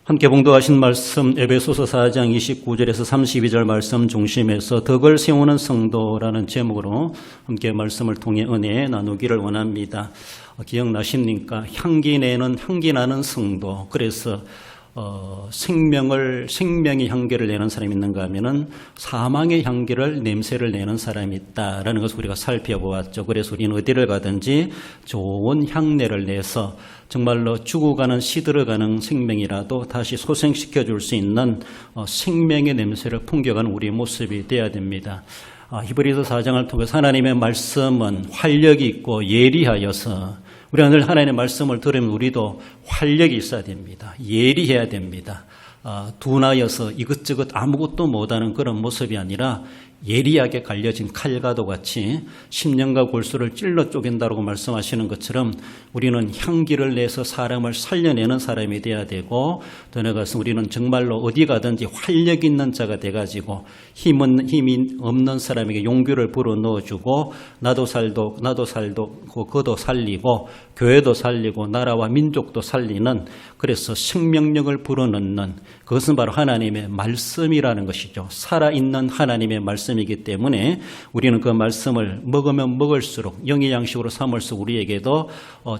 함께 봉독하신 말씀 에베소서 4장 29절에서 32절 말씀 중심에서 덕을 세우는 성도라는 제목으로 함께 말씀을 통해 은혜 나누기를 원합니다. 기억나십니까? 향기 나는 성도. 그래서 생명의 향기를 내는 사람이 있는가 하면은 사망의 향기를 냄새를 내는 사람이 있다라는 것을 우리가 살펴보았죠. 그래서 우리는 어디를 가든지 좋은 향내를 내서 정말로 죽어가는 시들어가는 생명이라도 다시 소생시켜 줄 수 있는 생명의 냄새를 풍겨가는 우리의 모습이 되어야 됩니다. 히브리서 4장을 통해서 하나님의 말씀은 활력이 있고 예리하여서 우리가 늘 하나님의 말씀을 들으면 우리도 활력이 있어야 됩니다. 예리해야 됩니다. 둔하여서 이것저것 아무것도 못하는 그런 모습이 아니라 예리하게 갈려진 칼과도 같이 심령과 골수를 찔러 쪼갠다고 말씀하시는 것처럼 우리는 향기를 내서 사람을 살려내는 사람이 돼야 되고, 더 나아가서 우리는 정말로 어디 가든지 활력 있는 자가 돼가지고 힘이 없는 사람에게 용기를 불어넣어주고 나도 살고 그도 살리고 교회도 살리고 나라와 민족도 살리는, 그래서 생명력을 불어넣는, 그것은 바로 하나님의 말씀이라는 것이죠. 살아있는 하나님의 말씀이기 때문에 우리는 그 말씀을 먹으면 먹을수록 영의 양식으로 삼을수록 우리에게도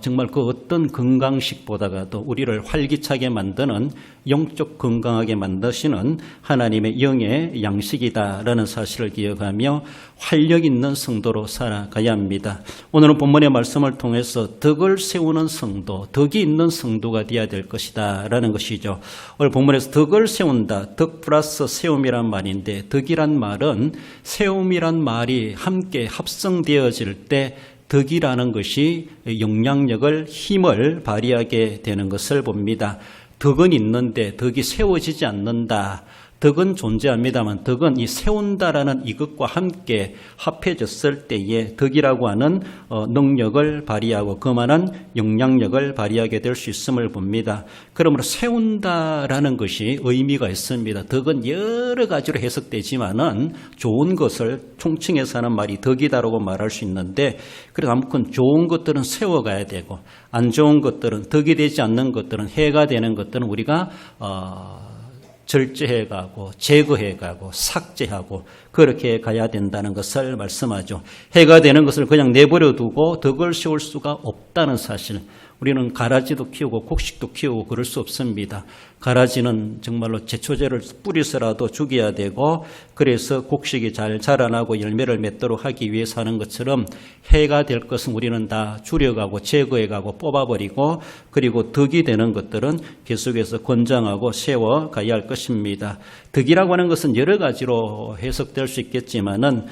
정말 그 어떤 건강식보다가도 우리를 활기차게 만드는, 영적 건강하게 만드시는 하나님의 영의 양식이다라는 사실을 기억하며 활력 있는 성도로 살아가야 합니다. 오늘은 본문의 말씀을 통해서 덕을 세우는 성도, 덕이 있는 성도가 되어야 될 것이다 라는 것이죠. 오늘 본문에서 덕을 세운다, 덕 플러스 세움이란 말인데, 덕이란 말은 세움이란 말이 함께 합성되어질 때 덕이라는 것이 영향력을, 힘을 발휘하게 되는 것을 봅니다. 덕은 있는데 덕이 세워지지 않는다. 덕은 존재합니다만 덕은 이 세운다라는 이것과 함께 합해졌을 때에 덕이라고 하는 능력을 발휘하고 그만한 영향력을 발휘하게 될 수 있음을 봅니다. 그러므로 세운다라는 것이 의미가 있습니다. 덕은 여러 가지로 해석되지만은 좋은 것을 총칭해서 하는 말이 덕이다라고 말할 수 있는데, 그래서 아무튼 좋은 것들은 세워가야 되고 안 좋은 것들은, 덕이 되지 않는 것들은, 해가 되는 것들은 우리가 절제해가고 제거해가고 삭제하고 그렇게 가야 된다는 것을 말씀하죠. 해가 되는 것을 그냥 내버려 두고 덕을 세울 수가 없다는 사실. 우리는 가라지도 키우고 곡식도 키우고 그럴 수 없습니다. 가라지는 정말로 제초제를 뿌리서라도 죽여야 되고, 그래서 곡식이 잘 자라나고 열매를 맺도록 하기 위해서 하는 것처럼 해가 될 것은 우리는 다 줄여가고 제거해가고 뽑아버리고, 그리고 덕이 되는 것들은 계속해서 권장하고 세워가야 할 것입니다. 덕이라고 하는 것은 여러 가지로 해석될 수 있겠지만은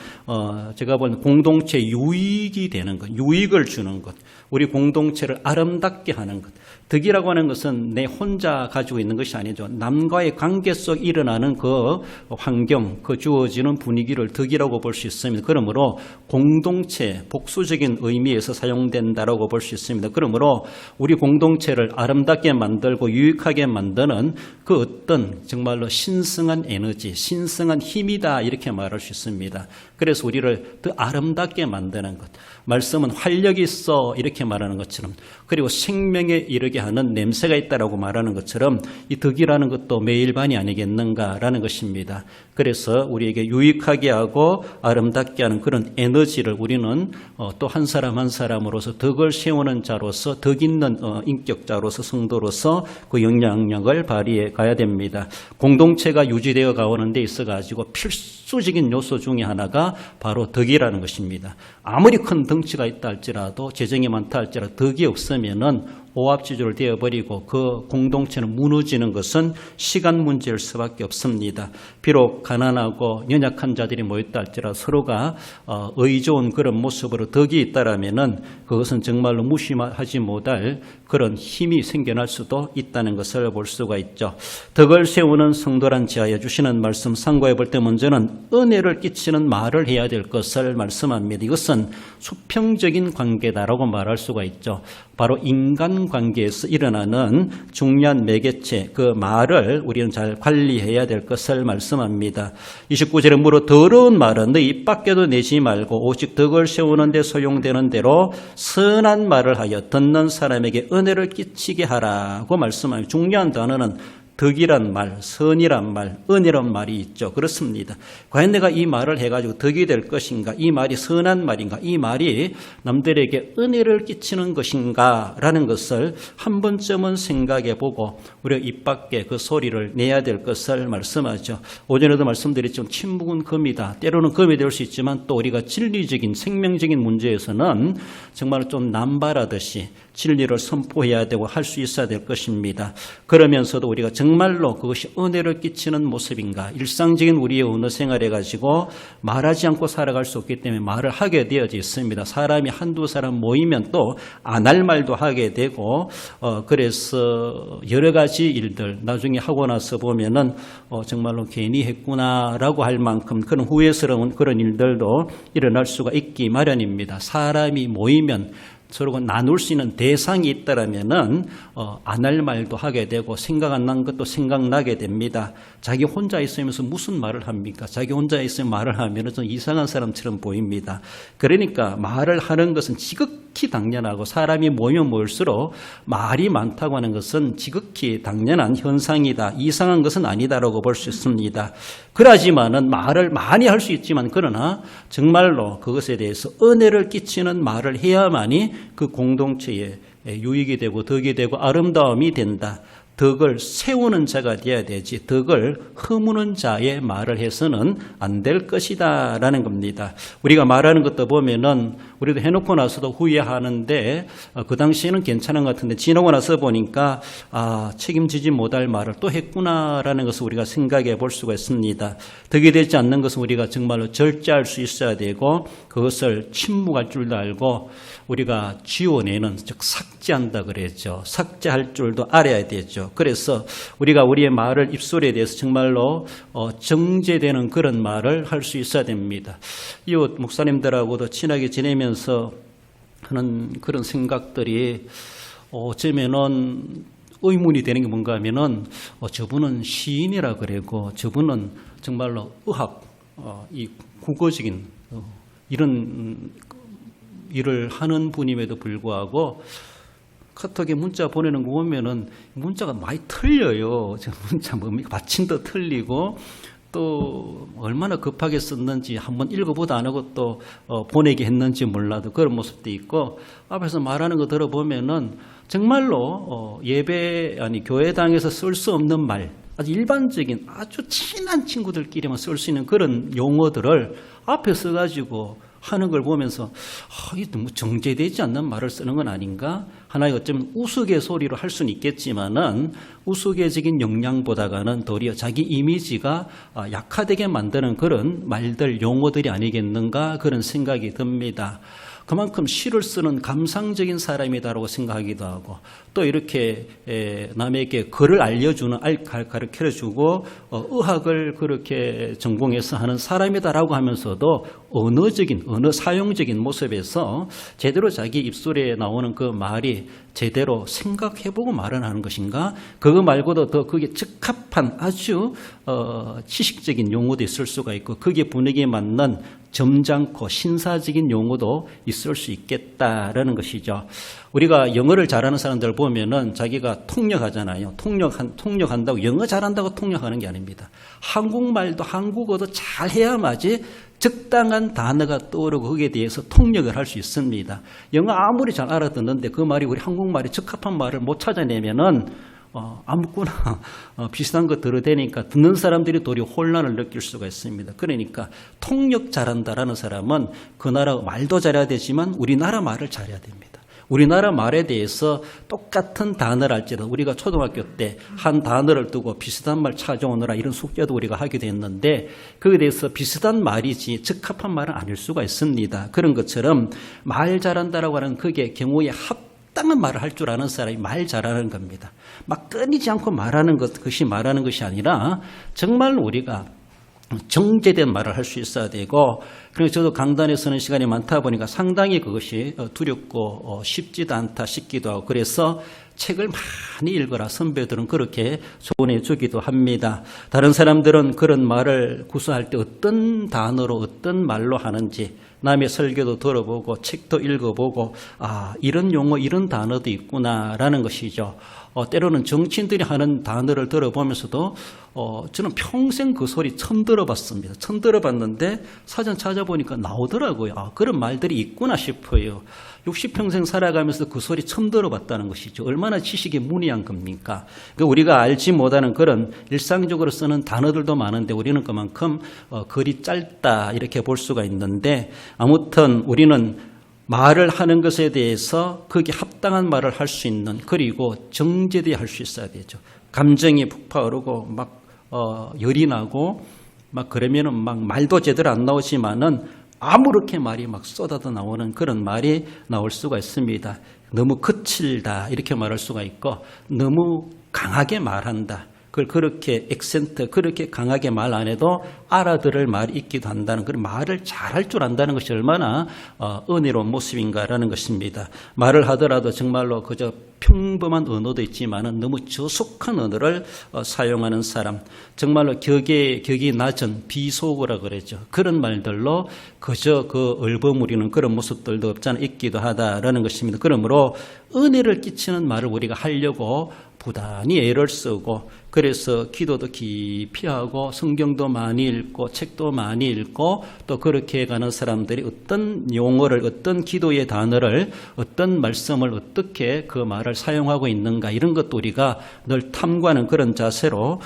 제가 본 공동체 유익이 되는 것, 유익을 주는 것, 우리 공동체를 아름답게 하는 것. 덕이라고 하는 것은 내 혼자 가지고 있는 것이 아니죠. 남과의 관계 속 일어나는 그 환경, 그 주어지는 분위기를 덕이라고 볼 수 있습니다. 그러므로 공동체, 복수적인 의미에서 사용된다라고 볼 수 있습니다. 그러므로 우리 공동체를 아름답게 만들고 유익하게 만드는 그 어떤 정말로 신성한 에너지, 신성한 힘이다, 이렇게 말할 수 있습니다. 그래서 우리를 더 아름답게 만드는 것. 말씀은 활력이 있어 이렇게 말하는 것처럼, 그리고 생명에 이르게 하는 냄새가 있다라고 말하는 것처럼 이 덕이라는 것도 매일반이 아니겠는가라는 것입니다. 그래서 우리에게 유익하게 하고 아름답게 하는 그런 에너지를 우리는 또 한 사람 한 사람으로서 덕을 세우는 자로서, 덕 있는 인격자로서, 성도로서 그 영향력을 발휘해 가야 됩니다. 공동체가 유지되어 가오는 데 있어 가지고 필수적인 요소 중에 하나가 바로 덕이라는 것입니다. 아무리 큰 덩치가 있다 할지라도, 재정이 많다 할지라도 덕이 없으면은 오합지졸 되어버리고 그 공동체는 무너지는 것은 시간 문제일 수밖에 없습니다. 비록 가난하고 연약한 자들이 모였다 할지라도 서로가 의좋은 그런 모습으로 덕이 있다라면은 그것은 정말로 무시하지 못할 그런 힘이 생겨날 수도 있다는 것을 볼 수가 있죠. 덕을 세우는 성도란 지하에 주시는 말씀 상고해 볼 때 먼저는 은혜를 끼치는 말을 해야 될 것을 말씀합니다. 이것은 수평적인 관계다라고 말할 수가 있죠. 바로 인간관계에서 일어나는 중요한 매개체, 그 말을 우리는 잘 관리해야 될 것을 말씀합니다. 29절에 물어 더러운 말은 너희 입 밖에도 내지 말고 오직 덕을 세우는 데 소용되는 대로 선한 말을 하여 듣는 사람에게 은혜를 끼치게 하라고 말씀합니다. 중요한 단어는 덕이란 말, 선이란 말, 은혜란 말이 있죠. 그렇습니다. 과연 내가 이 말을 해가지고 덕이 될 것인가? 이 말이 선한 말인가? 이 말이 남들에게 은혜를 끼치는 것인가? 라는 것을 한 번쯤은 생각해보고 우리가 입 밖에 그 소리를 내야 될 것을 말씀하죠. 오전에도 말씀드렸지만 침묵은 금이다. 때로는 금이 될 수 있지만 또 우리가 진리적인 생명적인 문제에서는 정말 좀 남발하듯이 진리를 선포해야 되고 할 수 있어야 될 것입니다. 그러면서도 우리가 정말로 그것이 은혜를 끼치는 모습인가? 일상적인 우리의 언어 생활해 가지고 말하지 않고 살아갈 수 없기 때문에 말을 하게 되어져 있습니다. 사람이 한두 사람 모이면 또 안 할 말도 하게 되고 그래서 여러 가지 일들 나중에 하고 나서 보면은 정말로 괜히 했구나라고 할 만큼 그런 후회스러운 그런 일들도 일어날 수가 있기 마련입니다. 사람이 모이면 서로 나눌 수 있는 대상이 있다라면은 안 할 말도 하게 되고 생각 안 난 것도 생각나게 됩니다. 자기 혼자 있으면서 무슨 말을 합니까? 자기 혼자 있으면 말을 하면은 좀 이상한 사람처럼 보입니다. 그러니까 말을 하는 것은 지극히 당연하고 사람이 모이면 모일수록 말이 많다고 하는 것은 지극히 당연한 현상이다. 이상한 것은 아니다라고 볼 수 있습니다. 그러지만은 말을 많이 할 수 있지만 그러나 정말로 그것에 대해서 은혜를 끼치는 말을 해야만이 그 공동체에 유익이 되고 덕이 되고 아름다움이 된다. 덕을 세우는 자가 되어야 되지 덕을 허무는 자의 말을 해서는 안 될 것이다 라는 겁니다. 우리가 말하는 것도 보면은 우리도 해놓고 나서도 후회하는데 그 당시에는 괜찮은 것 같은데 지나고 나서 보니까 책임지지 못할 말을 또 했구나라는 것을 우리가 생각해 볼 수가 있습니다. 덕이 되지 않는 것은 우리가 정말로 절제할 수 있어야 되고 그것을 침묵할 줄도 알고 우리가 지워내는 즉 삭제한다 그랬죠. 삭제할 줄도 알아야 되죠. 그래서 우리가 우리의 말을 입술에 대해서 정말로 정제되는 그런 말을 할 수 있어야 됩니다. 이웃 목사님들하고도 친하게 지내면서 하는 그런 생각들이 어쩌면은 의문이 되는 게 뭔가 하면은 저분은 시인이라 그러고 저분은 정말로 의학, 이 국어적인 이런 일을 하는 분임에도 불구하고 카톡에 문자 보내는 거 보면은 문자가 많이 틀려요. 문자 뭡니까? 받침도 틀리고 또 얼마나 급하게 썼는지 한번 읽어보다 안 하고 또 보내게 했는지 몰라도 그런 모습도 있고 앞에서 말하는 거 들어보면은 정말로 교회당에서 쓸 수 없는 말 아주 일반적인 아주 친한 친구들끼리만 쓸 수 있는 그런 용어들을 앞에 써가지고 하는 걸 보면서 이게 너무 정제되지 않는 말을 쓰는 건 아닌가? 하나의 어쩌면 우스갯소리로 할 수는 있겠지만은 우스갯적인 역량보다는 도리어 자기 이미지가 약화되게 만드는 그런 말들, 용어들이 아니겠는가 그런 생각이 듭니다. 그만큼 시를 쓰는 감상적인 사람이다라고 생각하기도 하고 또 이렇게 남에게 글을 알려주는 가르쳐주고 의학을 그렇게 전공해서 하는 사람이다라고 하면서도 언어 사용적인 모습에서 제대로 자기 입술에 나오는 그 말이 제대로 생각해보고 말을 하는 것인가? 그거 말고도 더 그게 적합한 아주 지식적인 용어도 있을 수가 있고 그게 분위기에 맞는 점잖고 신사적인 용어도 있을 수 있겠다라는 것이죠. 우리가 영어를 잘하는 사람들 보면은 자기가 통역하잖아요. 통역한다고 영어 잘한다고 통역하는 게 아닙니다. 한국말도 한국어도 잘해야만이 적당한 단어가 떠오르고 거기에 대해서 통역을 할 수 있습니다. 영어 아무리 잘 알아듣는데 그 말이 우리 한국말에 적합한 말을 못 찾아내면은 아무거나 비슷한 거 들어대니까 듣는 사람들이 도리어 혼란을 느낄 수가 있습니다. 그러니까 통역 잘한다라는 사람은 그 나라 말도 잘해야 되지만 우리나라 말을 잘해야 됩니다. 우리나라 말에 대해서 똑같은 단어를 할지라도 우리가 초등학교 때 한 단어를 두고 비슷한 말 찾아오느라 이런 숙제도 우리가 하게 됐는데 그에 대해서 비슷한 말이지 적합한 말은 아닐 수가 있습니다. 그런 것처럼 말 잘한다라고 하는 그게 경우에 합당한 말을 할 줄 아는 사람이 말 잘하는 겁니다. 막 끊이지 않고 말하는 것이 말하는 것이 아니라 정말 우리가 정제된 말을 할 수 있어야 되고 그리고 저도 강단에 서는 시간이 많다 보니까 상당히 그것이 두렵고 쉽지도 않다 싶기도 하고 그래서 책을 많이 읽어라 선배들은 그렇게 조언해 주기도 합니다. 다른 사람들은 그런 말을 구사할 때 어떤 단어로 어떤 말로 하는지 남의 설교도 들어보고 책도 읽어보고 이런 용어 이런 단어도 있구나라는 것이죠. 때로는 정치인들이 하는 단어를 들어보면서도 저는 평생 그 소리 처음 들어봤습니다. 처음 들어봤는데 사전 찾아보니까 나오더라고요. 그런 말들이 있구나 싶어요. 60평생 살아가면서 그 소리 처음 들어봤다는 것이죠. 얼마나 지식이 문의한 겁니까? 그러니까 우리가 알지 못하는 그런 일상적으로 쓰는 단어들도 많은데 우리는 그만큼 글이 짧다 이렇게 볼 수가 있는데, 아무튼 우리는 말을 하는 것에 대해서 거기에 합당한 말을 할 수 있는, 그리고 정제되어 할 수 있어야 되죠. 감정이 북파오르고 막 열이 나고 막 그러면은 막 말도 제대로 안 나오지만은 아무렇게 말이 막 쏟아져 나오는 그런 말이 나올 수가 있습니다. 너무 거칠다 이렇게 말할 수가 있고, 너무 강하게 말한다. 그걸 그렇게 액센트, 그렇게 강하게 말 안 해도 알아들을 말이 있기도 한다는, 그런 말을 잘할 줄 안다는 것이 얼마나 은혜로운 모습인가라는 것입니다. 말을 하더라도 정말로 그저 평범한 언어도 있지만은 너무 저속한 언어를 사용하는 사람, 정말로 격이 낮은 비속어라 그러죠. 그런 말들로 그저 그 얼버무리는 그런 모습들도 없잖아 있기도 하다라는 것입니다. 그러므로 은혜를 끼치는 말을 우리가 하려고 부단히 애를 쓰고, 그래서 기도도 깊이 하고 성경도 많이 읽고 책도 많이 읽고, 또 그렇게 가는 사람들이 어떤 용어를, 어떤 기도의 단어를, 어떤 말씀을 어떻게 그 말을 사용하고 있는가, 이런 것도 우리가 늘 탐구하는 그런 자세로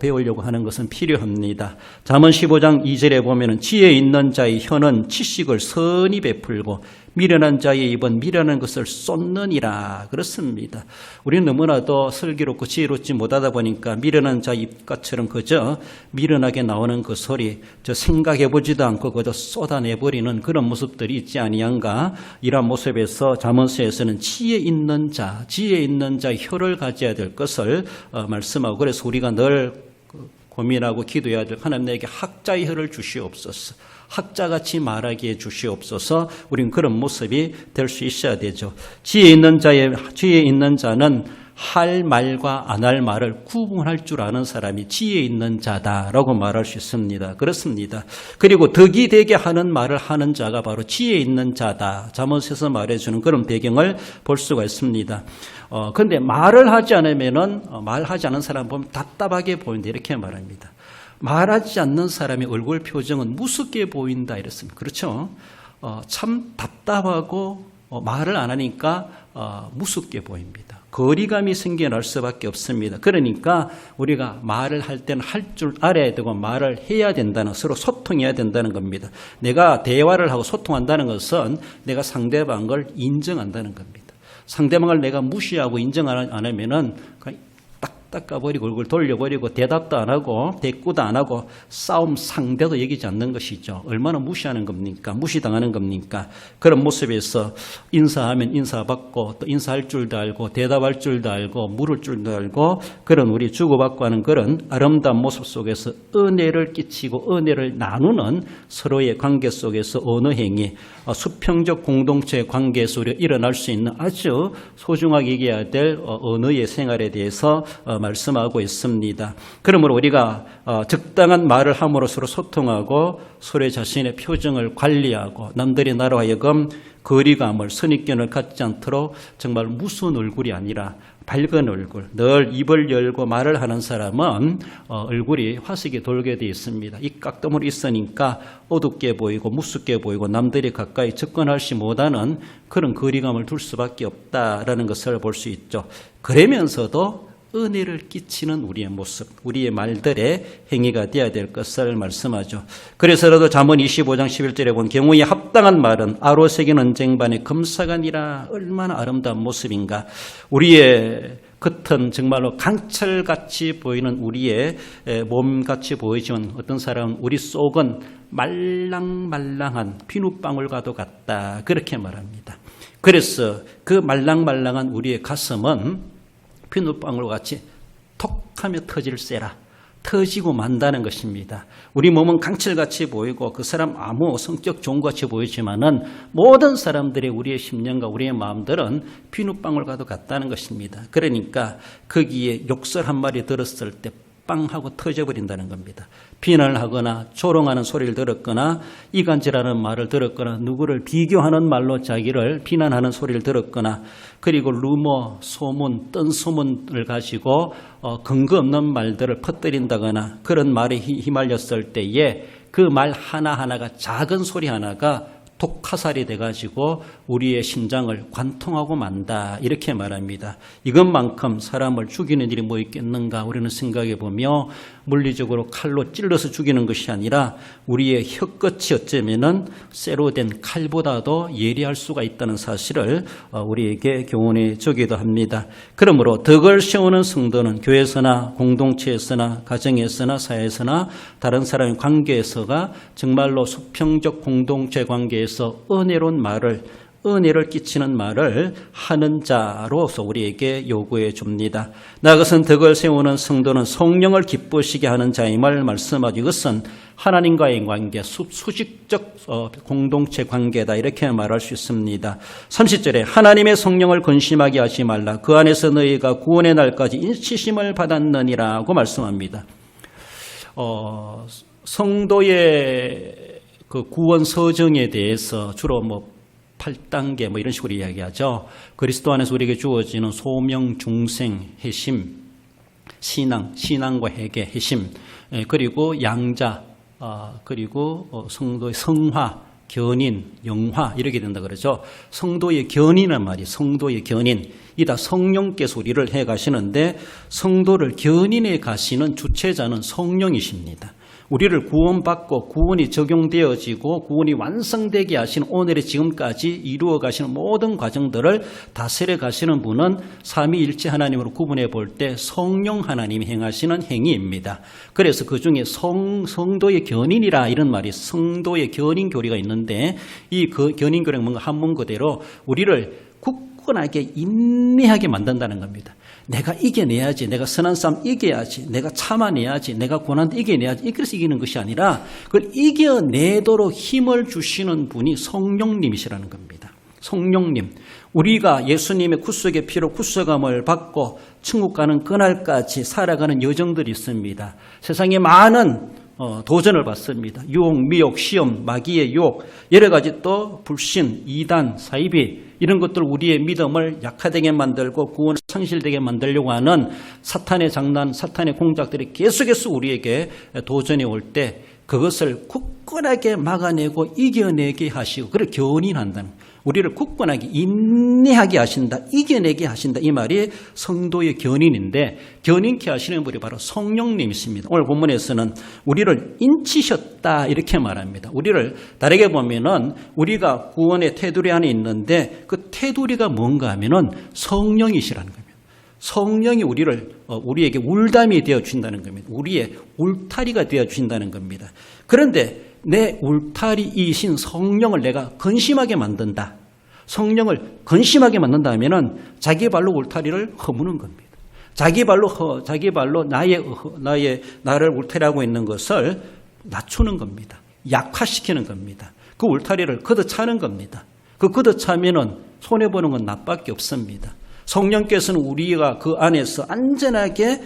배우려고 하는 것은 필요합니다. 잠언 15장 2절에 보면은 지혜 있는 자의 혀는 치식을 선히 베풀고 미련한 자의 입은 미련한 것을 쏟느니라 그렇습니다. 우리는 너무나도 슬기롭고 지혜롭지 못하다 보니까 미련한 자의 입가처럼 그저 미련하게 나오는 그 소리, 저 생각해보지도 않고 그저 쏟아내버리는 그런 모습들이 있지 아니한가. 이러한 모습에서 잠언서에서는 지혜 있는 자, 지혜 있는 자의 혀를 가져야 될 것을 말씀하고, 그래서 우리가 늘 고민하고 기도해야 될, 하나님 나에게 학자의 혀를 주시옵소서, 학자같이 말하게 해 주시옵소서. 우리는 그런 모습이 될 수 있어야 되죠. 지혜 있는 자는 할 말과 안 할 말을 구분할 줄 아는 사람이 지혜 있는 자다라고 말할 수 있습니다. 그렇습니다. 그리고 덕이 되게 하는 말을 하는 자가 바로 지혜 있는 자다. 잠언에서 말해주는 그런 배경을 볼 수가 있습니다. 그런데 말을 하지 않으면은 말하지 않은 사람 보면 답답하게 보인다 이렇게 말합니다. 말하지 않는 사람의 얼굴 표정은 무섭게 보인다 이랬습니다. 그렇죠? 참 답답하고 말을 안 하니까 무섭게 보입니다. 거리감이 생겨날 수밖에 없습니다. 그러니까 우리가 말을 할 때는 할 줄 알아야 되고 말을 해야 된다는, 서로 소통해야 된다는 겁니다. 내가 대화를 하고 소통한다는 것은 내가 상대방을 인정한다는 겁니다. 상대방을 내가 무시하고 인정 안 하면은 닦아버리고 얼굴 돌려버리고 대답도 안 하고 대꾸도 안 하고 싸움 상대도 여기지 않는 것이죠. 얼마나 무시하는 겁니까? 무시당하는 겁니까? 그런 모습에서 인사하면 인사받고 또 인사할 줄도 알고 대답할 줄도 알고 물을 줄도 알고, 그런 우리 주고받고 하는 그런 아름다운 모습 속에서 은혜를 끼치고 은혜를 나누는 서로의 관계 속에서 언어 행위, 수평적 공동체의 관계에서 우리가 일어날 수 있는 아주 소중하게 여겨야 될 언어의 생활에 대해서 말씀하고 있습니다. 그러므로 우리가 적당한 말을 함으로써 소통하고 서로의 자신의 표정을 관리하고 남들이 나로 하여금 거리감을, 선입견을 갖지 않도록 정말 무서운 얼굴이 아니라 밝은 얼굴, 늘 입을 열고 말을 하는 사람은 얼굴이 화색이 돌게 되어 있습니다. 이 깍두물이 있으니까 어둡게 보이고 무섭게 보이고 남들이 가까이 접근하지 못하는 그런 거리감을 둘 수밖에 없다라는 것을 볼 수 있죠. 그러면서도 은혜를 끼치는 우리의 모습, 우리의 말들의 행위가 되어야 될 것을 말씀하죠. 그래서라도 잠언 25장 11절에 본 경우에 합당한 말은 아로새긴 언쟁반의 금사가니라. 얼마나 아름다운 모습인가. 우리의 겉은 정말로 강철같이 보이는 우리의 몸같이 보이지만 어떤 사람은 우리 속은 말랑말랑한 비눗방울과도 같다, 그렇게 말합니다. 그래서 그 말랑말랑한 우리의 가슴은 비눗방울같이 톡하며 터질세라, 터지고 만다는 것입니다. 우리 몸은 강철같이 보이고 그 사람 아무 성격 좋은 것 같이 보이지만은 모든 사람들의 우리의 심령과 우리의 마음들은 비눗방울과도 같다는 것입니다. 그러니까 거기에 욕설 한 마디 들었을 때 빵 하고 터져버린다는 겁니다. 비난을 하거나 조롱하는 소리를 들었거나 이간질하는 말을 들었거나 누구를 비교하는 말로 자기를 비난하는 소리를 들었거나 그리고 루머, 소문, 뜬소문을 가지고 근거 없는 말들을 퍼뜨린다거나 그런 말에 휘말렸을 때에 그 말 하나하나가 작은 소리 하나가 독화살이 돼가지고 우리의 심장을 관통하고 만다 이렇게 말합니다. 이것만큼 사람을 죽이는 일이 뭐 있겠는가 우리는 생각해 보며 물리적으로 칼로 찔러서 죽이는 것이 아니라 우리의 혀끝이 어쩌면은 쇠로 된 칼보다도 예리할 수가 있다는 사실을 우리에게 교훈해 주기도 합니다. 그러므로 덕을 세우는 성도는 교회에서나 공동체에서나 가정에서나 사회에서나 다른 사람의 관계에서가 정말로 수평적 공동체 관계에서 은혜로운 말을 은혜를 끼치는 말을 하는 자로서 우리에게 요구해 줍니다. 나아가선 덕을 세우는 성도는 성령을 기쁘시게 하는 자임을 말씀하죠. 이것은 하나님과의 관계, 수직적 공동체 관계다 이렇게 말할 수 있습니다. 30절에 하나님의 성령을 근심하게 하지 말라. 그 안에서 너희가 구원의 날까지 인치심을 받았느니라고 말씀합니다. 성도의 그 구원 서정에 대해서 주로 8단계 이런 식으로 이야기하죠. 그리스도 안에서 우리에게 주어지는 소명, 중생, 회심, 신앙과 회개, 회심, 그리고 양자, 그리고 성도의 성화, 견인, 영화 이렇게 된다 그러죠. 성도의 견인이란 말이 성도의 견인. 이 다 성령께서 우리를 해 가시는데 성도를 견인해 가시는 주체자는 성령이십니다. 우리를 구원받고 구원이 적용되어지고 구원이 완성되게 하시는 오늘의 지금까지 이루어 가시는 모든 과정들을 다스려 가시는 분은 삼위일체 하나님으로 구분해 볼 때 성령 하나님이 행하시는 행위입니다. 그래서 그중에 성도의 견인이라 이런 말이 성도의 견인 교리가 있는데 이 견인 교리는 뭔가 한문 그대로 우리를 굳건하게 인내하게 만든다는 겁니다. 내가 이겨내야지, 내가 선한 싸움 이겨야지, 내가 참아내야지, 내가 고난도 이겨내야지, 그래서 이기는 것이 아니라 그걸 이겨내도록 힘을 주시는 분이 성령님이시라는 겁니다. 성령님. 우리가 예수님의 구속의 피로 구속함을 받고 천국 가는 그날까지 살아가는 여정들이 있습니다. 세상에 많은 도전을 받습니다. 유혹, 미혹, 시험, 마귀의 유혹, 여러 가지 또 불신, 이단, 사이비 이런 것들 우리의 믿음을 약화되게 만들고 구원을 상실되게 만들려고 하는 사탄의 장난, 사탄의 공작들이 계속해서 우리에게 도전해 올 때 그것을 굳건하게 막아내고 이겨내게 하시고 그를 견인한다는 우리를 굳건하게 인내하게 하신다, 이겨내게 하신다 이 말이 성도의 견인인데 견인케 하시는 분이 바로 성령님이십니다. 오늘 본문에서는 우리를 인치셨다 이렇게 말합니다. 우리를 다르게 보면은 우리가 구원의 테두리 안에 있는데 그 테두리가 뭔가 하면은 성령이시라는 겁니다. 성령이 우리에게 울담이 되어 주신다는 겁니다. 우리의 울타리가 되어 주신다는 겁니다. 그런데 내 울타리이신 성령을 내가 근심하게 만든다. 성령을 근심하게 만든다 하면은 자기 발로 울타리를 허무는 겁니다. 자기 발로 나를 울타리하고 있는 것을 낮추는 겁니다. 약화시키는 겁니다. 그 울타리를 걷어차는 겁니다. 그 걷어차면은 손해보는 건 나밖에 없습니다. 성령께서는 우리가 그 안에서 안전하게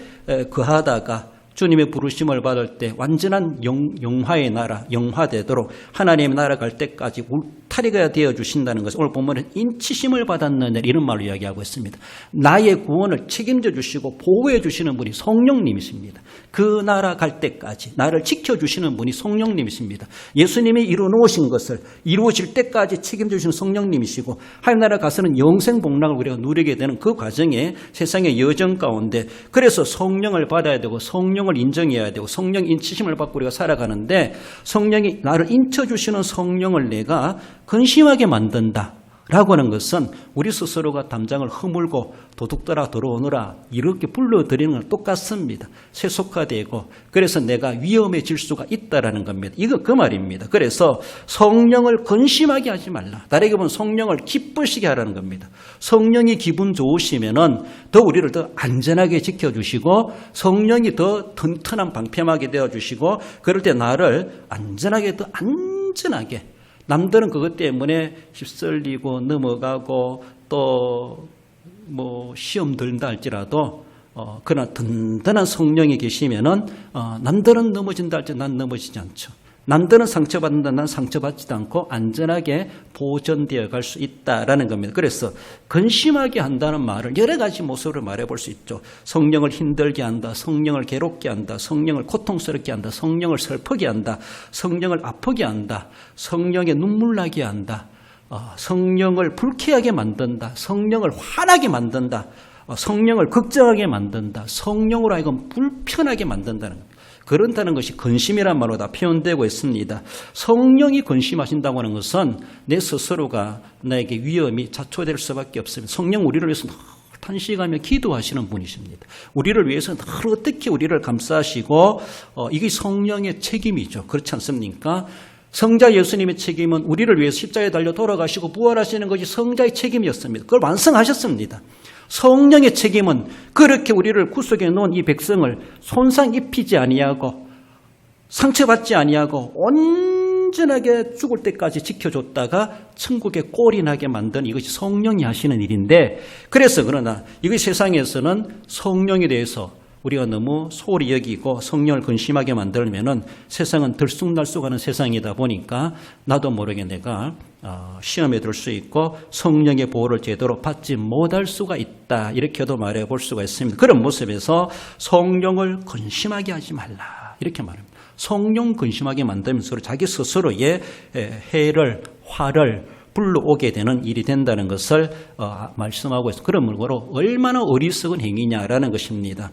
거하다가 주님의 부르심을 받을 때 완전한 영화의 나라, 영화되도록 하나님의 나라 갈 때까지 울타리가 되어주신다는 것을 오늘 본문은 인치심을 받았느냐 이런 말로 이야기하고 있습니다. 나의 구원을 책임져 주시고 보호해 주시는 분이 성령님이십니다. 그 나라 갈 때까지 나를 지켜주시는 분이 성령님이십니다. 예수님이 이루어놓으신 것을 이루어질 때까지 책임져 주시는 성령님이시고 하나님 나라 가서는 영생 복락을 우리가 누리게 되는 그 과정에 세상의 여정 가운데 그래서 성령을 받아야 되고 성령을 인정해야 되고 성령 인치심을 받고 우리가 살아가는데 성령이 나를 인쳐주시는 성령을 내가 근심하게 만든다 라고 하는 것은 우리 스스로가 담장을 허물고 도둑들아 들어오너라 이렇게 불러들이는 건 똑같습니다. 세속화되고 그래서 내가 위험해질 수가 있다라는 겁니다. 이거 그 말입니다. 그래서 성령을 근심하게 하지 말라. 다르게 보면 성령을 기쁘시게 하라는 겁니다. 성령이 기분 좋으시면은 더 우리를 더 안전하게 지켜주시고 성령이 더 튼튼한 방패막이 되어주시고 그럴 때 나를 안전하게 더 안전하게 남들은 그것 때문에 휩쓸리고 넘어가고 또 시험 들다 할지라도 그러나 든든한 성령이 계시면은 남들은 넘어진다 할지 난 넘어지지 않죠. 남들은 상처받는다, 난 상처받지도 않고 안전하게 보존되어 갈 수 있다라는 겁니다. 그래서 근심하게 한다는 말을 여러 가지 모습으로 말해볼 수 있죠. 성령을 힘들게 한다, 성령을 괴롭게 한다, 성령을 고통스럽게 한다, 성령을 슬프게 한다, 성령을 아프게 한다, 성령에 눈물 나게 한다, 성령을 불쾌하게 만든다, 성령을 화나게 만든다, 성령을 걱정하게 만든다, 성령으로 하여금 불편하게 만든다는 겁니다. 그런다는 것이 근심이란 말로 다 표현되고 있습니다. 성령이 근심하신다고 하는 것은 내 스스로가 나에게 위험이 자초될 수밖에 없습니다. 성령 우리를 위해서 늘 탄식하며 기도하시는 분이십니다. 우리를 위해서 늘 어떻게 우리를 감싸시고 이게 성령의 책임이죠. 그렇지 않습니까? 성자 예수님의 책임은 우리를 위해서 십자가에 달려 돌아가시고 부활하시는 것이 성자의 책임이었습니다. 그걸 완성하셨습니다. 성령의 책임은 그렇게 우리를 구속해 놓은 이 백성을 손상 입히지 아니하고 상처받지 아니하고 온전하게 죽을 때까지 지켜줬다가 천국에 꼴이 나게 만든 이것이 성령이 하시는 일인데, 그래서 그러나 이것이 세상에서는 성령에 대해서 우리가 너무 소홀히 여기고 성령을 근심하게 만들면은 세상은 들쑥날쑥하는 세상이다 보니까 나도 모르게 내가 시험에 들 수 있고 성령의 보호를 제대로 받지 못할 수가 있다, 이렇게도 말해 볼 수가 있습니다. 그런 모습에서 성령을 근심하게 하지 말라, 이렇게 말합니다. 성령 근심하게 만들면서 자기 스스로의 해를, 화를 불러오게 되는 일이 된다는 것을 말씀하고 있습니다. 그러므로 얼마나 어리석은 행위냐라는 것입니다.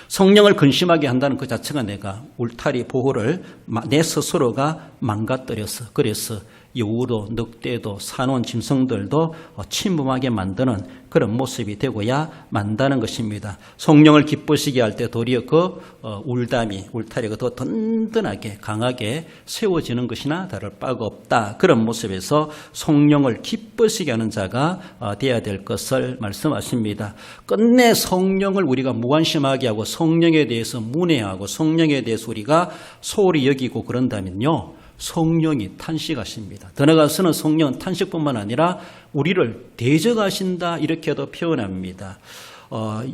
성령을 근심하게 한다는 그 자체가 내가 울타리 보호를 내 스스로가 망가뜨려서, 그래서 여우도 늑대도 사놓은 짐승들도 침범하게 만드는 그런 모습이 되고야 만다는 것입니다. 성령을 기쁘시게 할 때 도리어 그 울타리가 더 든든하게 강하게 세워지는 것이나 다를 바가 없다. 그런 모습에서 성령을 기쁘시게 하는 자가 되어야 될 것을 말씀하십니다. 끝내 성령을 우리가 무관심하게 하고 성령에 대해서 문외하고 성령에 대해서 우리가 소홀히 여기고 그런다면요, 성령이 탄식하십니다. 더 나아가서는 성령은 탄식뿐만 아니라 우리를 대적하신다, 이렇게도 표현합니다.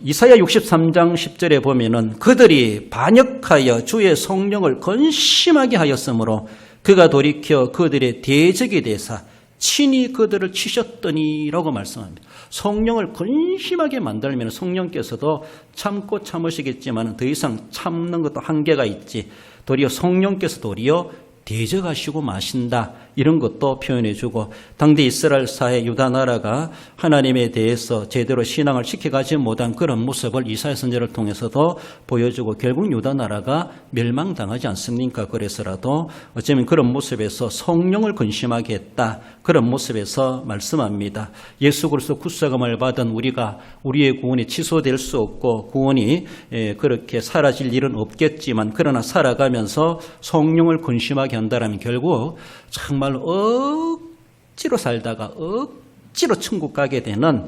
이사야 63장 10절에 보면은 그들이 반역하여 주의 성령을 근심하게 하였으므로 그가 돌이켜 그들의 대적이 되사 친히 그들을 치셨더니라고 말씀합니다. 성령을 근심하게 만들면 성령께서도 참고 참으시겠지만 더 이상 참는 것도 한계가 있지, 도리어 성령께서 도리어 대적하시고 마신다, 이런 것도 표현해주고, 당대 이스라엘 사회 유다 나라가 하나님에 대해서 제대로 신앙을 지켜가지 못한 그런 모습을 이사야 선지자를 통해서도 보여주고 결국 유다 나라가 멸망당하지 않습니까? 그래서라도 어쩌면 그런 모습에서 성령을 근심하게 했다, 그런 모습에서 말씀합니다. 예수 그리스도 구속함을 받은 우리가 우리의 구원이 취소될 수 없고 구원이 그렇게 사라질 일은 없겠지만, 그러나 살아가면서 성령을 근심하게 한다면 결국 정말 억지로 살다가 억지로 천국 가게 되는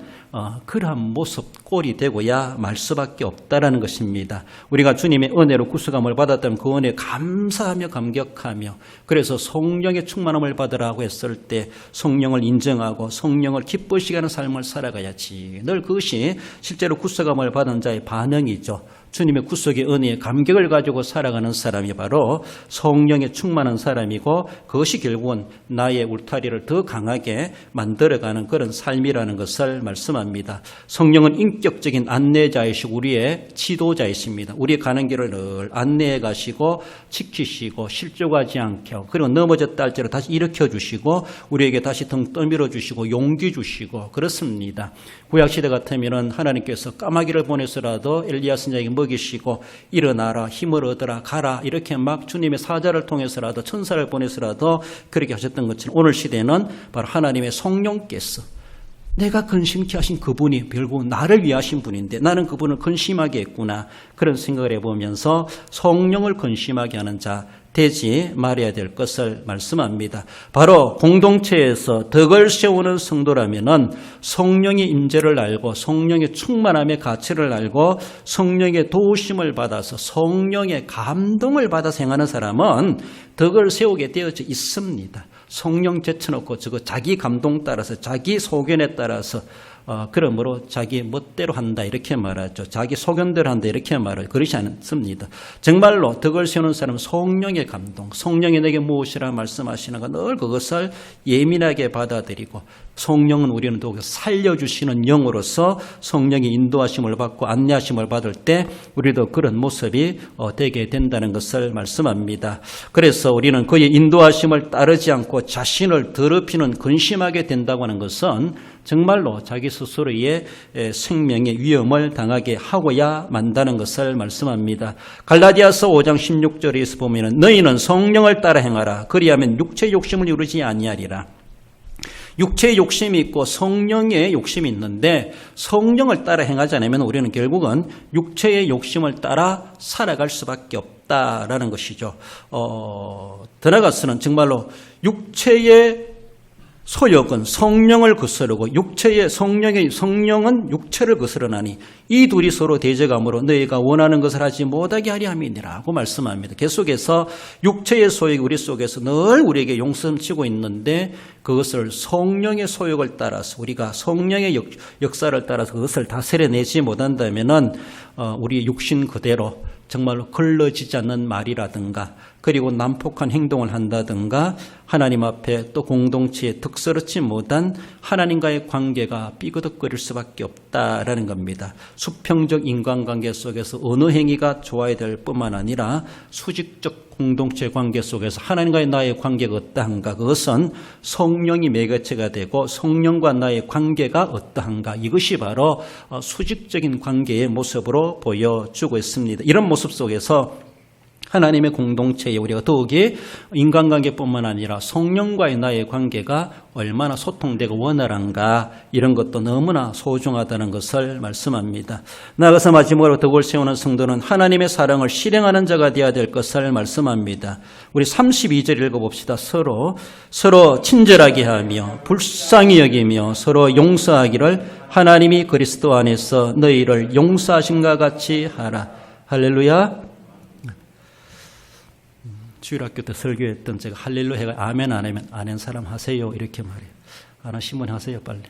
그러한 모습 꼴이 되고야 말 수밖에 없다라는 것입니다. 우리가 주님의 은혜로 구속함을 받았다면 그 은혜에 감사하며 감격하며, 그래서 성령의 충만함을 받으라고 했을 때 성령을 인정하고 성령을 기쁘시게 하는 삶을 살아가야지. 늘 그것이 실제로 구속함을 받은 자의 반응이죠. 주님의 구속의 은혜에 감격을 가지고 살아가는 사람이 바로 성령에 충만한 사람이고, 그것이 결국은 나의 울타리를 더 강하게 만들어가는 그런 삶이라는 것을 말씀합니다. 성령은 인격적인 안내자이시고 우리의 지도자이십니다. 우리의 가는 길을 늘 안내해 가시고 지키시고 실족하지 않게 하고, 그리고 넘어졌다 할지라도 다시 일으켜 주시고 우리에게 다시 등 떠밀어 주시고 용기 주시고 그렇습니다. 구약시대 같으면 하나님께서 까마귀를 보내서라도 엘리야 선지자에게 먹이시고 일어나라, 힘을 얻어라, 가라, 이렇게 막 주님의 사자를 통해서라도 천사를 보내서라도 그렇게 하셨던 것처럼 오늘 시대는 바로 하나님의 성령께서 내가 근심케 하신 그분이 결국 나를 위하신 분인데 나는 그분을 근심하게 했구나, 그런 생각을 해보면서 성령을 근심하게 하는 자 되지 말아야 될 것을 말씀합니다. 바로 공동체에서 덕을 세우는 성도라면은 성령의 임재를 알고 성령의 충만함의 가치를 알고 성령의 도우심을 받아서 성령의 감동을 받아서 행하는 사람은 덕을 세우게 되어져 있습니다. 성령 제쳐놓고 자기 감동 따라서 자기 소견에 따라서 그러므로 자기 멋대로 한다 이렇게 말하죠. 자기 소견대로 한다 이렇게 말을 그렇지 않습니다. 정말로 덕을 세우는 사람은 성령의 감동, 성령이 내게 무엇이라 말씀하시는가 늘 그것을 예민하게 받아들이고 성령은 우리는 더욱 살려주시는 영으로서 성령의 인도하심을 받고 안내하심을 받을 때 우리도 그런 모습이 되게 된다는 것을 말씀합니다. 그래서 우리는 그의 인도하심을 따르지 않고 자신을 더럽히는 근심하게 된다고 하는 것은 정말로 자기 스스로의 생명의 위험을 당하게 하고야 만다는 것을 말씀합니다. 갈라디아서 5장 16절에서 보면 너희는 성령을 따라 행하라. 그리하면 육체의 욕심을 이루지 아니하리라. 육체의 욕심이 있고 성령의 욕심이 있는데 성령을 따라 행하지 않으면 우리는 결국은 육체의 욕심을 따라 살아갈 수밖에 없다라는 것이죠. 더 나아가서는 정말로 육체의 소욕은 성령을 거스르고 성령은 육체를 거스르나니 이 둘이 서로 대적함으로 너희가 원하는 것을 하지 못하게 하려 함이니라고 말씀합니다. 계속해서 육체의 소욕이 우리 속에서 늘 우리에게 용성치고 있는데 그것을 성령의 소욕을 따라서 우리가 성령의 역사를 따라서 그것을 다스려내지 못한다면은 우리 육신 그대로 정말로 걸러지지 않는 말이라든가 그리고 난폭한 행동을 한다든가 하나님 앞에 또 공동체에 득스럽지 못한 하나님과의 관계가 삐그덕거릴 수밖에 없다라는 겁니다. 수평적 인간관계 속에서 어느 행위가 좋아야 될 뿐만 아니라 수직적 공동체 관계 속에서 하나님과의 나의 관계가 어떠한가 그것은 성령이 매개체가 되고 성령과 나의 관계가 어떠한가 이것이 바로 수직적인 관계의 모습으로 보여주고 있습니다. 이런 모습 속에서 하나님의 공동체에 우리가 더욱이 인간관계뿐만 아니라 성령과의 나의 관계가 얼마나 소통되고 원활한가 이런 것도 너무나 소중하다는 것을 말씀합니다. 나아가서 마지막으로 덕을 세우는 성도는 하나님의 사랑을 실행하는 자가 되어야 될 것을 말씀합니다. 우리 32절 읽어봅시다. 서로 친절하게 하며 불쌍히 여기며 서로 용서하기를 하나님이 그리스도 안에서 너희를 용서하신과 같이 하라. 할렐루야. 주일학교 때 설교했던 제가 할렐루야가 아멘 안 하면 안 한 사람 하세요 이렇게 말해요. 안 하신 분 하세요 빨리.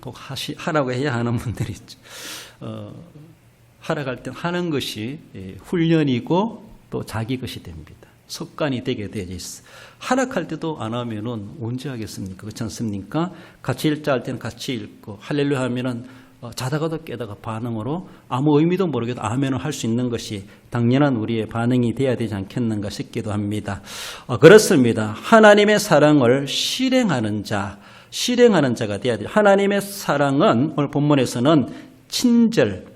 꼭 하라고 해야 하는 분들이 있죠. 하라고 할 때 하는 것이 훈련이고 또 자기 것이 됩니다. 습관이 되게 되어 있어. 하락할 때도 안 하면은 언제 하겠습니까? 그렇지 않습니까? 같이 읽자 할 때는 같이 읽고 할렐루야 하면은 자다가도 깨다가 반응으로 아무 의미도 모르게도 아멘을 할 수 있는 것이 당연한 우리의 반응이 돼야 되지 않겠는가 싶기도 합니다. 그렇습니다. 하나님의 사랑을 실행하는 자가 돼야 돼요. 하나님의 사랑은 오늘 본문에서는 친절,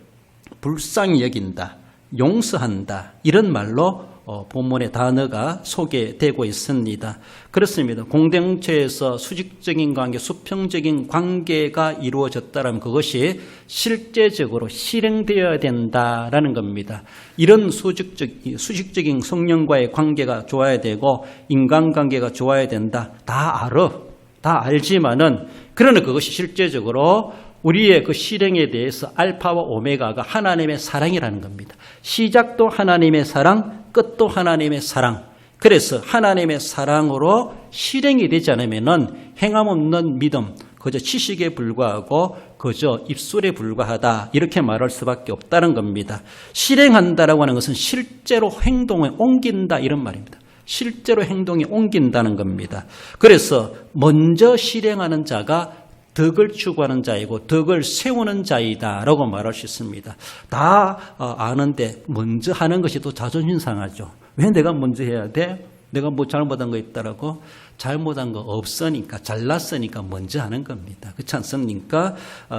불쌍히 여긴다, 용서한다 이런 말로 본문의 단어가 소개되고 있습니다. 그렇습니다. 공동체에서 수직적인 관계, 수평적인 관계가 이루어졌다면 그것이 실제적으로 실행되어야 된다라는 겁니다. 이런 수직적인 성령과의 관계가 좋아야 되고 인간관계가 좋아야 된다. 다 알지만은 그러나 그것이 실제적으로 우리의 그 실행에 대해서 알파와 오메가가 하나님의 사랑이라는 겁니다. 시작도 하나님의 사랑, 끝도 하나님의 사랑. 그래서 하나님의 사랑으로 실행이 되지 않으면은 행함 없는 믿음, 그저 지식에 불과하고 그저 입술에 불과하다 이렇게 말할 수밖에 없다는 겁니다. 실행한다라고 하는 것은 실제로 행동에 옮긴다 이런 말입니다. 실제로 행동에 옮긴다는 겁니다. 그래서 먼저 실행하는 자가 덕을 추구하는 자이고 덕을 세우는 자이다라고 말할 수 있습니다. 다 아는데 먼저 하는 것이 또 자존심 상하죠. 왜 내가 먼저 해야 돼? 내가 뭐 잘못한 거 있다라고? 잘못한 거 없으니까 잘났으니까 먼저 하는 겁니다. 그렇지 않습니까?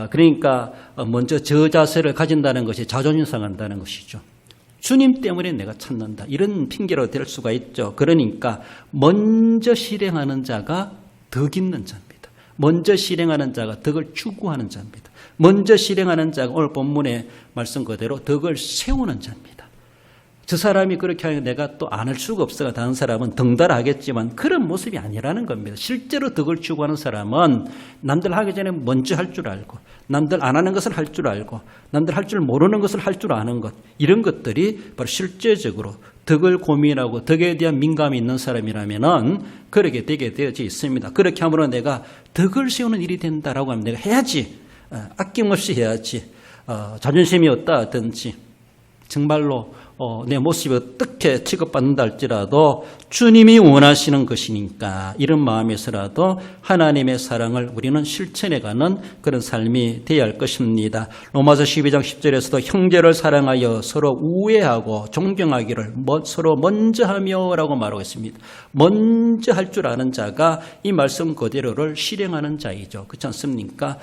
그러니까 먼저 저 자세를 가진다는 것이 자존심 상한다는 것이죠. 주님 때문에 내가 찾는다. 이런 핑계로 될 수가 있죠. 그러니까 먼저 실행하는 자가 덕 있는 자입니다. 먼저 실행하는 자가 덕을 추구하는 자입니다. 먼저 실행하는 자가 오늘 본문의 말씀 그대로 덕을 세우는 자입니다. 저 사람이 그렇게 하니까 내가 또 안 할 수가 없어가 다른 사람은 덩달아하겠지만 그런 모습이 아니라는 겁니다. 실제로 덕을 추구하는 사람은 남들 하기 전에 먼저 할 줄 알고, 남들 안 하는 것을 할 줄 알고, 남들 할 줄 모르는 것을 할 줄 아는 것, 이런 것들이 바로 실제적으로 덕을 고민하고 덕에 대한 민감이 있는 사람이라면은 그렇게 되게 되어져 있습니다. 그렇게 함으로 내가 덕을 세우는 일이 된다라고 하면 내가 해야지, 아낌없이 해야지, 자존심이 없다든지 정말로 내 모습이 어떻게 취급받는다 할지라도 주님이 원하시는 것이니까 이런 마음에서라도 하나님의 사랑을 우리는 실천해가는 그런 삶이 되어야 할 것입니다. 로마서 12장 10절에서도 형제를 사랑하여 서로 우애하고 존경하기를 서로 먼저 하며 라고 말하고 있습니다. 먼저 할 줄 아는 자가 이 말씀 그대로를 실행하는 자이죠. 그렇지 않습니까?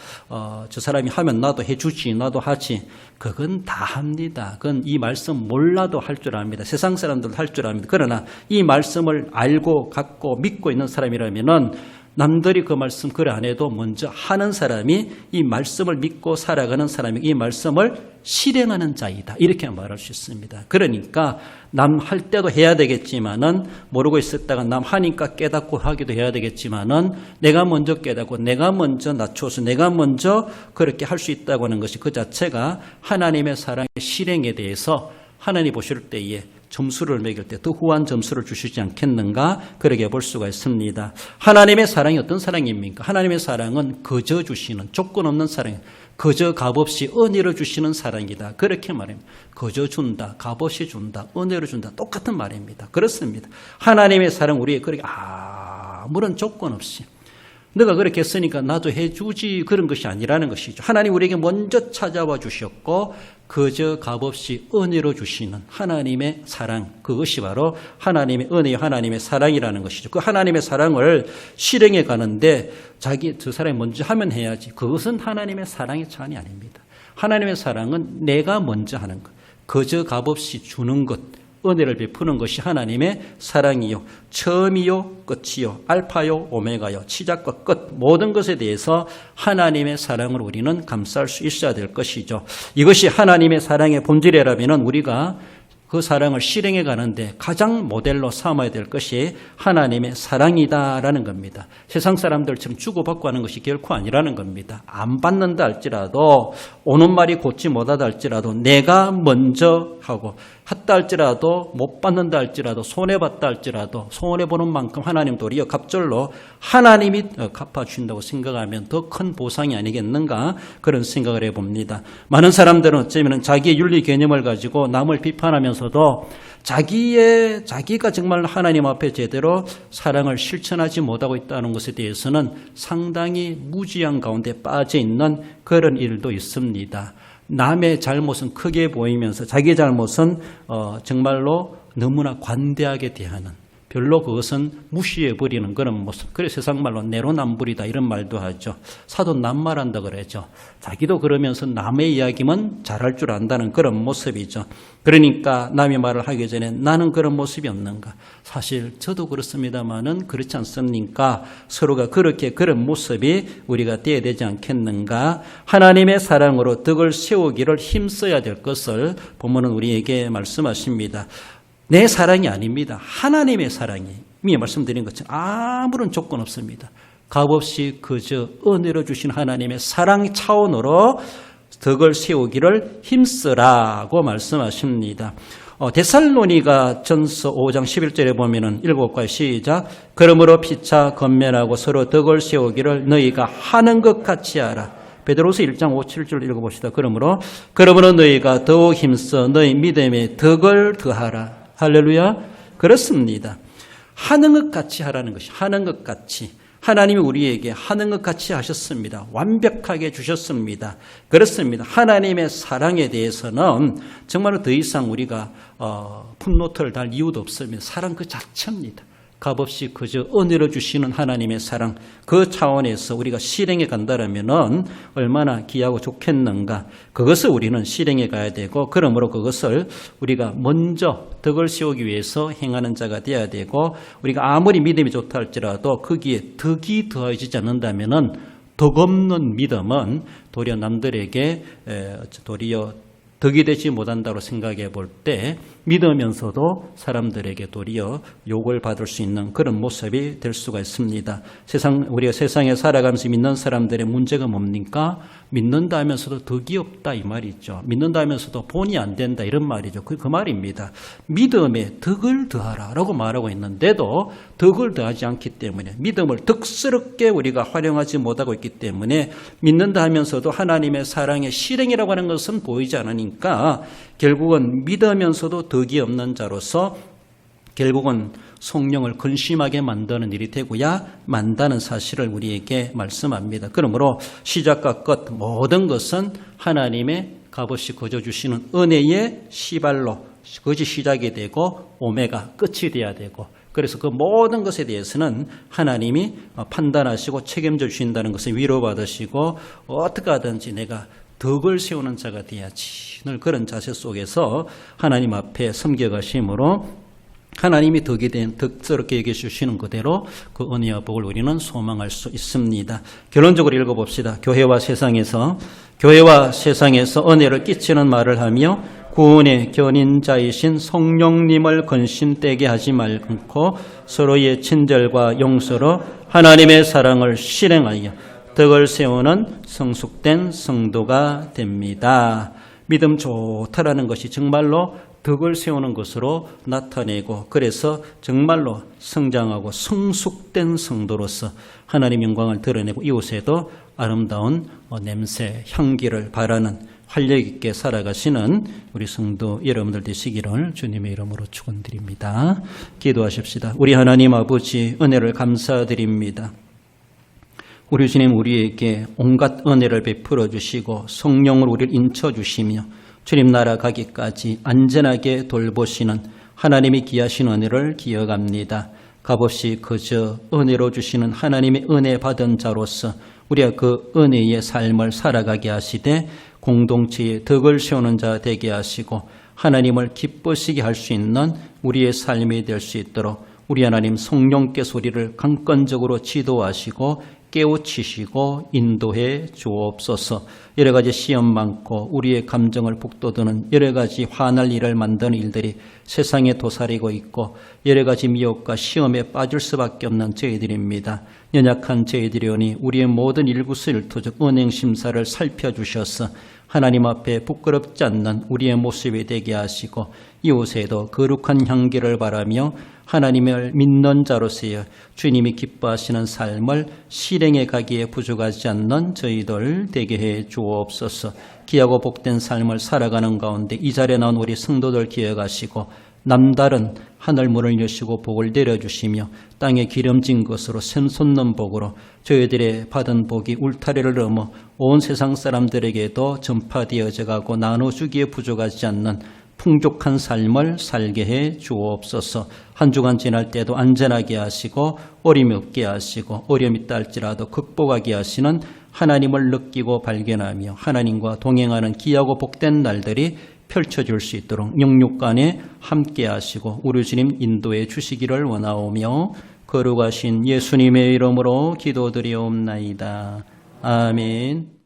저 사람이 하면 나도 해주지, 나도 하지. 그건 다 합니다. 그건 이 말씀 몰라도 할 줄 압니다. 세상 사람들도 할 줄 압니다. 그러나 이 말씀을 알고 갖고 믿고 있는 사람이라면은 남들이 그 말씀 그래 안 해도 먼저 하는 사람이 이 말씀을 믿고 살아가는 사람이 이 말씀을 실행하는 자이다. 이렇게 말할 수 있습니다. 그러니까 남 할 때도 해야 되겠지만은 모르고 있었다가 남 하니까 깨닫고 하기도 해야 되겠지만은 내가 먼저 깨닫고 내가 먼저 낮춰서 내가 먼저 그렇게 할 수 있다고 하는 것이 그 자체가 하나님의 사랑의 실행에 대해서 하나님 보실 때에 점수를 매길 때 더 후한 점수를 주시지 않겠는가 그렇게 볼 수가 있습니다. 하나님의 사랑이 어떤 사랑입니까? 하나님의 사랑은 거저 주시는 조건 없는 사랑이에요. 거저 값없이 은혜로 주시는 사랑이다. 그렇게 말합니다. 거저 준다, 값없이 준다, 은혜로 준다. 똑같은 말입니다. 그렇습니다. 하나님의 사랑 우리에게 그렇게 아무런 조건 없이 너가 그렇게 했으니까 나도 해주지 그런 것이 아니라는 것이죠. 하나님 우리에게 먼저 찾아와 주셨고 그저 값없이 은혜로 주시는 하나님의 사랑, 그것이 바로 하나님의 은혜요 하나님의 사랑이라는 것이죠. 그 하나님의 사랑을 실행해 가는데 저 사람이 먼저 하면 해야지. 그것은 하나님의 사랑의 찬이 아닙니다. 하나님의 사랑은 내가 먼저 하는 것, 그저 값없이 주는 것, 은혜를 베푸는 것이 하나님의 사랑이요. 처음이요, 끝이요, 알파요, 오메가요, 시작과 끝 모든 것에 대해서 하나님의 사랑을 우리는 감쌀 수 있어야 될 것이죠. 이것이 하나님의 사랑의 본질이라면 우리가 그 사랑을 실행해 가는데 가장 모델로 삼아야 될 것이 하나님의 사랑이다라는 겁니다. 세상 사람들처럼 주고받고 하는 것이 결코 아니라는 겁니다. 안 받는다 할지라도 오는 말이 곧지 못하다 할지라도 내가 먼저 하고 했다 할지라도 못 받는다 할지라도 손해봤다 할지라도 손해보는 만큼 하나님 도리어 갑절로 하나님이 갚아주신다고 생각하면 더 큰 보상이 아니겠는가 그런 생각을 해봅니다. 많은 사람들은 어쩌면 자기의 윤리 개념을 가지고 남을 비판하면서도 자기가 정말 하나님 앞에 제대로 사랑을 실천하지 못하고 있다는 것에 대해서는 상당히 무지한 가운데 빠져 있는 그런 일도 있습니다. 남의 잘못은 크게 보이면서 자기 잘못은 정말로 너무나 관대하게 대하는, 별로 그것은 무시해버리는 그런 모습. 그래서 세상말로 내로남불이다 이런 말도 하죠. 사도 남말한다 그러죠. 자기도 그러면서 남의 이야기만 잘할 줄 안다는 그런 모습이죠. 그러니까 남이 말을 하기 전에 나는 그런 모습이 없는가. 사실 저도 그렇습니다만은 그렇지 않습니까? 서로가 그렇게 그런 모습이 우리가 되어야 되지 않겠는가. 하나님의 사랑으로 덕을 세우기를 힘써야 될 것을 본문은 우리에게 말씀하십니다. 내 사랑이 아닙니다. 하나님의 사랑이 이미 말씀드린 것처럼 아무런 조건 없습니다. 값없이 그저 은혜로 주신 하나님의 사랑 차원으로 덕을 세우기를 힘쓰라고 말씀하십니다. 데살로니가 전서 5장 11절에 보면은 읽어볼까요? 시작. 그러므로 피차 건면하고 서로 덕을 세우기를 너희가 하는 것 같이 하라. 베드로서 1장 5, 7절 읽어봅시다. 그러므로 너희가 더욱 힘써 너희 믿음에 덕을 더하라. 할렐루야. 그렇습니다. 하는 것 같이 하라는 것이 하는 것 같이. 하나님이 우리에게 하는 것 같이 하셨습니다. 완벽하게 주셨습니다. 그렇습니다. 하나님의 사랑에 대해서는 정말 더 이상 우리가 풋노트를 달 이유도 없습니다. 사랑 그 자체입니다. 값없이 그저 은혜로 주시는 하나님의 사랑, 그 차원에서 우리가 실행해 간다면 얼마나 귀하고 좋겠는가. 그것을 우리는 실행해 가야 되고, 그러므로 그것을 우리가 먼저 덕을 세우기 위해서 행하는 자가 되어야 되고, 우리가 아무리 믿음이 좋다 할지라도 거기에 덕이 더해지지 않는다면 덕 없는 믿음은 도리어 남들에게 도리어 덕이 되지 못한다고 생각해 볼 때 믿으면서도 사람들에게 도리어 욕을 받을 수 있는 그런 모습이 될 수가 있습니다. 우리가 세상에 살아가면서 믿는 사람들의 문제가 뭡니까? 믿는다 하면서도 덕이 없다 이 말이죠. 믿는다 하면서도 본이 안 된다 이런 말이죠. 그 말입니다. 믿음에 덕을 더하라 라고 말하고 있는데도 덕을 더하지 않기 때문에 믿음을 덕스럽게 우리가 활용하지 못하고 있기 때문에 믿는다 하면서도 하나님의 사랑의 실행이라고 하는 것은 보이지 않으니까 결국은 믿으면서도 덕이 없는 자로서 결국은 성령을 근심하게 만드는 일이 되고야 만다는 사실을 우리에게 말씀합니다. 그러므로 시작과 끝 모든 것은 하나님의 값없이 거저 주시는 은혜의 시발로 그것이 시작이 되고 오메가 끝이 돼야 되고 그래서 그 모든 것에 대해서는 하나님이 판단하시고 책임져 주신다는 것을 위로받으시고 어떻게 하든지 내가 덕을 세우는 자가 돼야지 늘 그런 자세 속에서 하나님 앞에 섬겨가심으로 하나님이 덕이 된 덕스럽게 여겨 주시는 그대로 그 은혜와 복을 우리는 소망할 수 있습니다. 결론적으로 읽어봅시다. 교회와 세상에서 은혜를 끼치는 말을 하며 구원의 견인자이신 성령님을 근심되게 하지 말고 서로의 친절과 용서로 하나님의 사랑을 실행하여 덕을 세우는 성숙된 성도가 됩니다. 믿음 좋다라는 것이 정말로 덕을 세우는 것으로 나타내고 그래서 정말로 성장하고 성숙된 성도로서 하나님 영광을 드러내고 이웃에도 아름다운 냄새, 향기를 바라는 활력 있게 살아가시는 우리 성도 여러분들 되시기를 주님의 이름으로 축원드립니다. 기도하십시다. 우리 하나님 아버지 은혜를 감사드립니다. 우리 주님 우리에게 온갖 은혜를 베풀어 주시고 성령으로 우리를 인쳐 주시며 주님 나라 가기까지 안전하게 돌보시는 하나님이 귀하신 은혜를 기억합니다. 값없이 그저 은혜로 주시는 하나님의 은혜 받은 자로서 우리가 그 은혜의 삶을 살아가게 하시되 공동체의 덕을 세우는 자 되게 하시고 하나님을 기쁘시게 할 수 있는 우리의 삶이 될 수 있도록 우리 하나님 성령께서 우리를 강건적으로 지도하시고 깨우치시고 인도해 주옵소서. 여러 가지 시험 많고 우리의 감정을 북돋우는 여러 가지 화날 일을 만드는 일들이 세상에 도사리고 있고 여러 가지 미혹과 시험에 빠질 수밖에 없는 저희들입니다. 연약한 저희들이오니 우리의 모든 일구수일투족 은행심사를 살펴주셔서 하나님 앞에 부끄럽지 않는 우리의 모습이 되게 하시고 이웃에도 거룩한 향기를 바라며 하나님을 믿는 자로서의 주님이 기뻐하시는 삶을 실행해 가기에 부족하지 않는 저희들 되게 해 주옵소서. 귀하고 복된 삶을 살아가는 가운데 이 자리에 나온 우리 성도들 기억하시고 남다른 하늘문을 여시고 복을 내려주시며 땅에 기름진 것으로 샘솟는 복으로 저희들의 받은 복이 울타리를 넘어 온 세상 사람들에게도 전파되어져 가고 나눠주기에 부족하지 않는 풍족한 삶을 살게 해 주옵소서. 한 주간 지날 때도 안전하게 하시고 어림이 없게 하시고 어려움이 있다 할지라도 극복하게 하시는 하나님을 느끼고 발견하며 하나님과 동행하는 귀하고 복된 날들이 펼쳐질 수 있도록 영육간에 함께 하시고 우리 주님 인도해 주시기를 원하오며 거룩하신 예수님의 이름으로 기도드리옵나이다. 아멘.